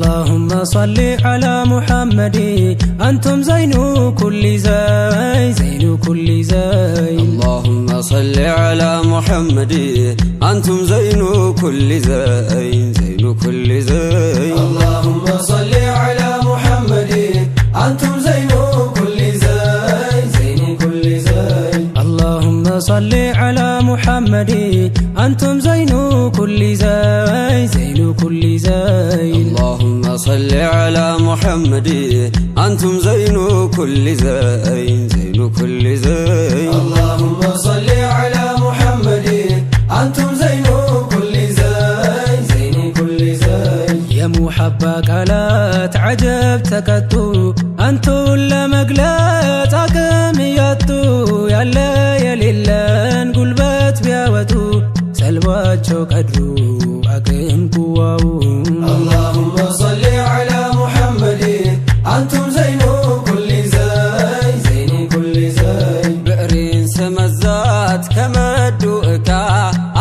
اللهم صل على محمد أنتم زين كل زين زين كل زين اللهم صل على محمد أنتم زين كل زين زين كل زين اللهم صل على محمد أنتم زين كل زين زين كل زين اللهم صل على محمد أنتم زين كل زين زين كل زين اللهم صل على محمد أنتم زين كل زين زين كل زين اللهم صل على محمد أنتم زين كل زين زين كل زين يا محبة قالت عجب تكتو أنتو لمقلت عقم ياتو يالا يليلن قلبت بياوتو سلواتشو قدرو عقم قواو اللهم صل على محمد أنتم زين كل زين زين كل زين بئرين سمزات كمدوئك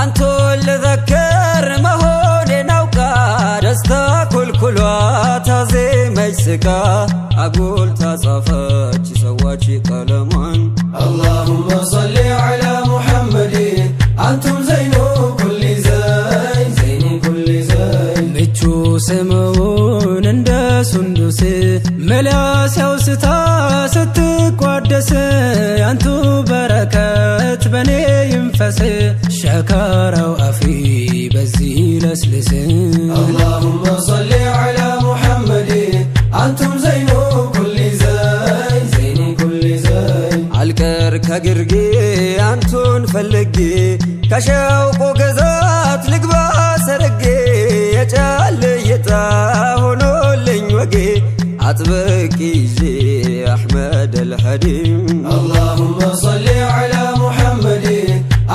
أنتو اللي ذكر مهوني نوكا دستا كل كلوات هزي مجسكا أقول تصافات سواتي قلمان اللهم صل على محمد أنتم زين كل زين زين كل زين متشو سمون اند سندس ملاس يوستا ستقدس أنتو بركات بني ينفس شكارا وأفي بزي لسلس اللهم صل على محمد أنتم زين كل زين زين كل زين عالكر كقرقي أنتون فلقي كشوق وقزات لقبا سرقي يجعل يتاهنو لن وقي عطبكي جي أحمد الحديم اللهم صل على محمد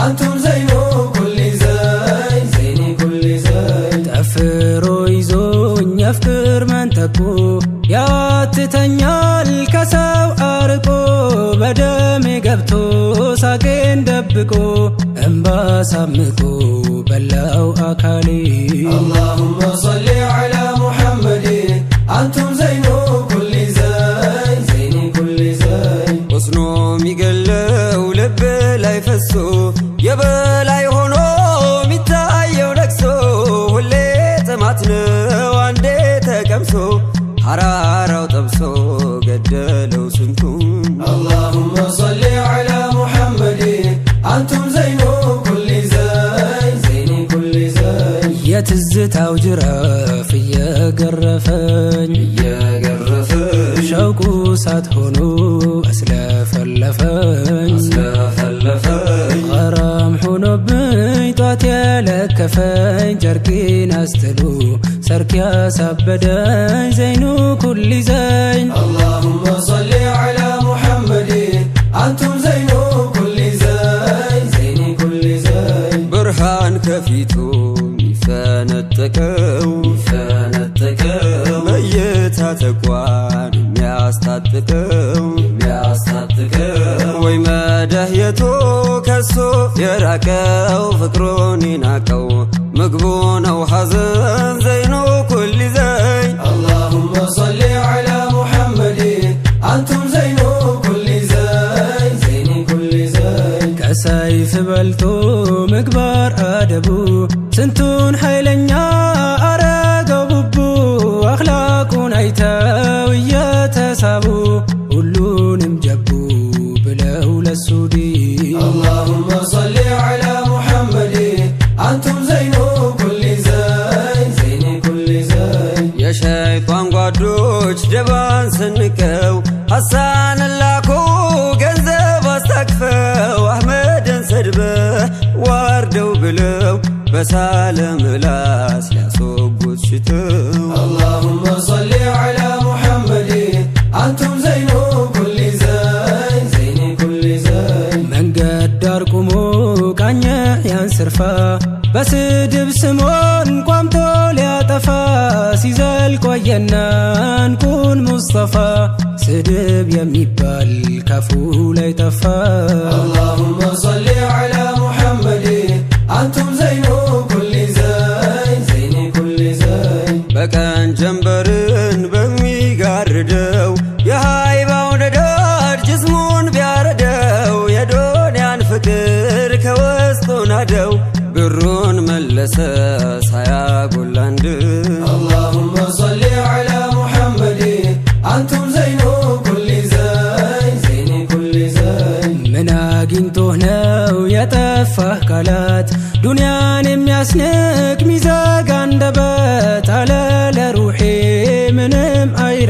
أنتم زين كل زين زين كل زين تأفروا يزون يفكر من تكو يا تتنيال كسو أرقو بدمي قبتو ساكن دبكو انبا سامكو بلاو أكالي اللهم صل على محمد أنتم زين كل زين زين كل زين وصنو ميقلو لب لا يفسو يبلا يهونو ميتايو نكسو واللي تماتنو عندي تقمسو حرارة وطبسو قدلو سنتون اللهم صل على محمد أنتم زين كل زين زين كل زين يا تزتا وجراف يا قرفن شوقو ساتهونو أسلاف اللفن غرام حونو بيطات يلكفن جركين أستلو سركيا سبدن زينو كل زين اللهم صل على محمد أنتم زين كل زين زين كل زين برهان كفيتو يفانتكو ميتا تقوان يستاتكو وي مدهيتو كسو يراكو فكروني ناكو مقبون أو حزن زينو كل زين اللهم صل على محمد أنتم زين كل زين زين كل زين كسيف بلتو مقبار أدبو سنتون حيلنيا أرقو ببو أخلاقون عيتاو يتسابو كلونم جبو بلاو للسودي اللهم صل على محمد أنتم زين كل زين زين كل زين يا شيطان قدوش جبان سنكو حسان اللاكو قنزب استكفو أحمد سربه واردو بلو بسالم لاس ياسوقوت شتو اللهم صل على محمد أنتم زين كل زين زين كل زين من قدر قمو كانيا ينسرفا بسدب سمون قامتو ليطفا سيزال كوينا نكون مصطفى سدب يميبال كفو ليطفا اللهم صل على محمد أنتم زين كل زين زين كل زين بكان جنبر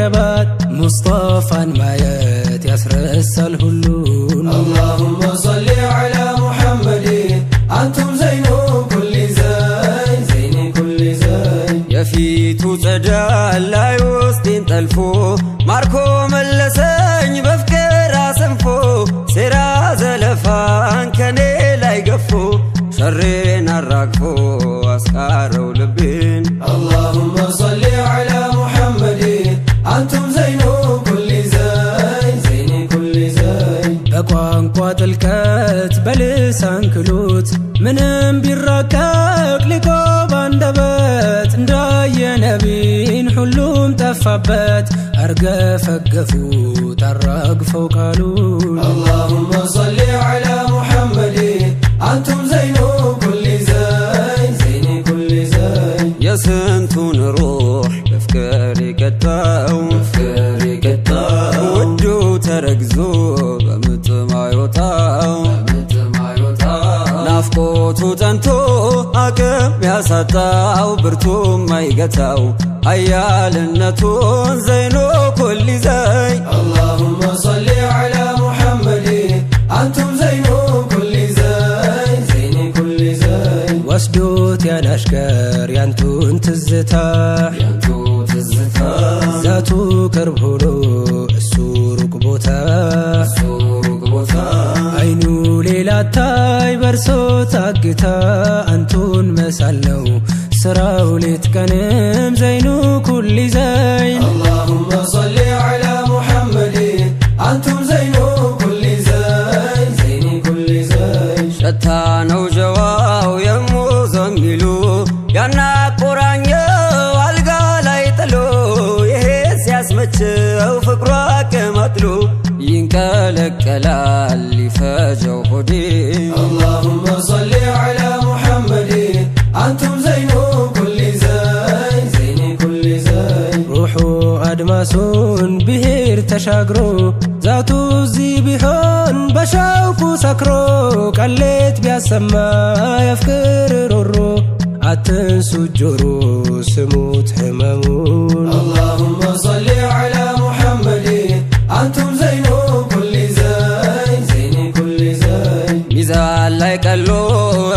ይገባት ሙስጠፋን ማየት ያስረሳል ሁሉን اللهم صل على محمد አንቱም ዘይኑ ኩሊ ዘይ ዘይኒ ኩሊ ዘይ የፊቱ ጸዳል ላይ ውስጤን ጠልፎ ማርኮ መለሰኝ በፍቅር አሰንፎ ሴራ ዘለፋን ከኔ ላይ ገፎ ሸሬን አራግፎ አስቃረው ልቤን اللهم صل على محمد አንቱም ዘይኑ ኩሊ ዘይ ዘይኒ ኩሊ ዘይ በቋንቋ ጥልቀት በልሳን ክሎት ምንም ቢራቀቅ ሊቆ ባንደበት እንዳየ ነቢን ሁሉም ጠፋበት አርገፈገፉት አራግፈው ቃሉን اللهم صل على محمد አንቱም ዘይኑ ኩሊ ዘይ ዘይኒ ኩሊ ዘይ የስንቱን ሩሕ በፍቅር የቀጣው ውዱ ተረግዞ በምጥ ማይወጣው ናፍቆቱ ጠንቶ አቅም ያሳጣው ብርቱ ማይገታው ኃያልነቱን ዘይኑ ኩሊ ዘይ اللهم صل على محمد አንቱም ዘይኑ ኩሊ ዘይ ዘይኒ ኩሊ ዘይ ወስዶት ያናሽከር ያንቱን ትዝታ ዛቱ ቅርብ ሆኖ እሱ ሩቅ ቦታ አይኑ ሌላ ታይ በርሶ ታግታ አንቱን መሳል ነው ስራው ሌት ቀንም ዘይኑ ኩሊ ዘይን اللهم صل على محمد አንቱም ዘይኑ ኩሊ ዘይ ዘይኒ ኩሊ ዘይ ሸታ ነው ጀዋው የሙዘሚሉ ያናቆራኘው አልጋ ላይ ጥሎ ይሄ ሲያስመቸው ፍቅሯ አቀማጥሎ ይንቀለቀላል ሊፈጀው ሆዴ اللهم صل على محمد አንቱም ዘይኑ ኩሊ ዘይ ዘይኒ ኩሊ ዘይ ሩሑ አድማሱን ብሄር ተሻግሮ ዛቱ እዚህ ቢሆን በሸውቁ ሰክሮ ቀሌት ቢያሰማ የፍቅር ሮሮ አትንሱ ጆሮ ስሙት ህመሙን اللهم صل على محمد አንቱም ዘይኑ ኩሊ ዘይ ዘይኒ ኩሊ ዘይ ሚዛን ላይ ቀሎ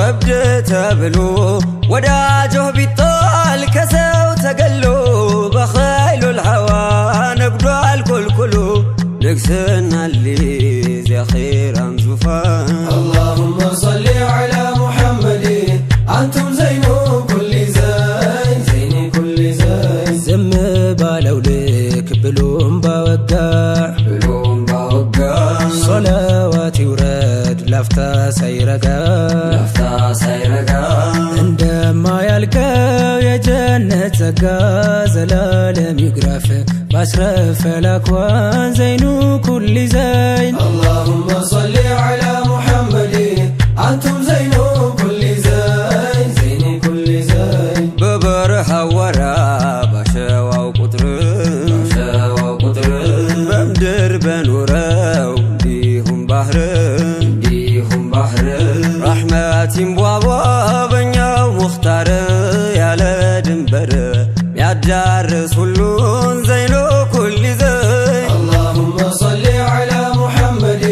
እብድ ተብሎ ወዳጆህ ቢጣል ከሰው ተገሎ በኸይሉል ሐዋ ነግዷል ኮልኮሎ ንግስና ሊዝ የኺራን ዙፋን اللهم صل على محمد አንቱም ዘይኑ ኩሊ ዘይ ዘይኒ ኩሊ ዘይ ዝም ባለው ልክ ብሎም ባወጋህ ሶላዋት ይውረድ ላፍታ ሳይረጋ እንደማያልቀው የጀነት ጸጋ ዘላለም ይግራፍ ባስረፈ ላኳን ዘይኑ ኩሊ ዘይን اللهم صل على محمد አንቱም ዘይኑ ኩሊ ዘይ ዘይኒ ኩሊ ዘይ በበረሃ ወራ ባሸዋው ቁጥር በምድር በኖረው እንዲሁም ባህር ረሕመት ይንቧቧ በኛው ሙኽታር ያለ ድንበር ሚያዳርስ ሁሉን ዘይኑ ኩሊ ዘይ اللهم صل على محمد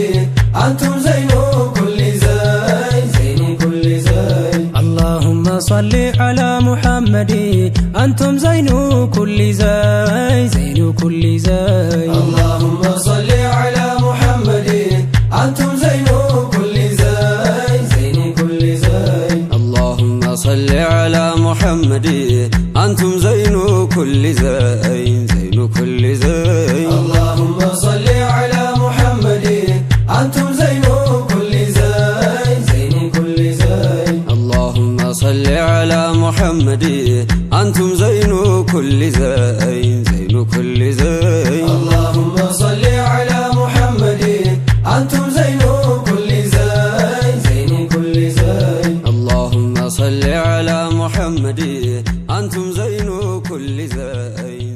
አንቱም ዘይኑ ኩሊ ዘይ ዘይኒ ኩሊ ዘይ اللهم صل على محمد أنتم زين كل زي زين كل زي اللهم صل على محمد አንቱም ዘይኑ ኩሊ ዘይ ዘይኒ ኩሊ ዘይ اللهم صل على محمد أنتم زين كل زين زين كل زين اللهم صل على محمد አንቱም ዘይኑ ኩሊ ዘይ ዘይኒ ኩሊ ዘይ اللهم صل على محمد أنتم زين كل زين زين كل زين اللهم صل على محمد አንቱም ዘይኑ ኩሊ ዘይ ዘይኒ ኩሊ ዘይ اللهم صل على محمد أنتم زين كل زين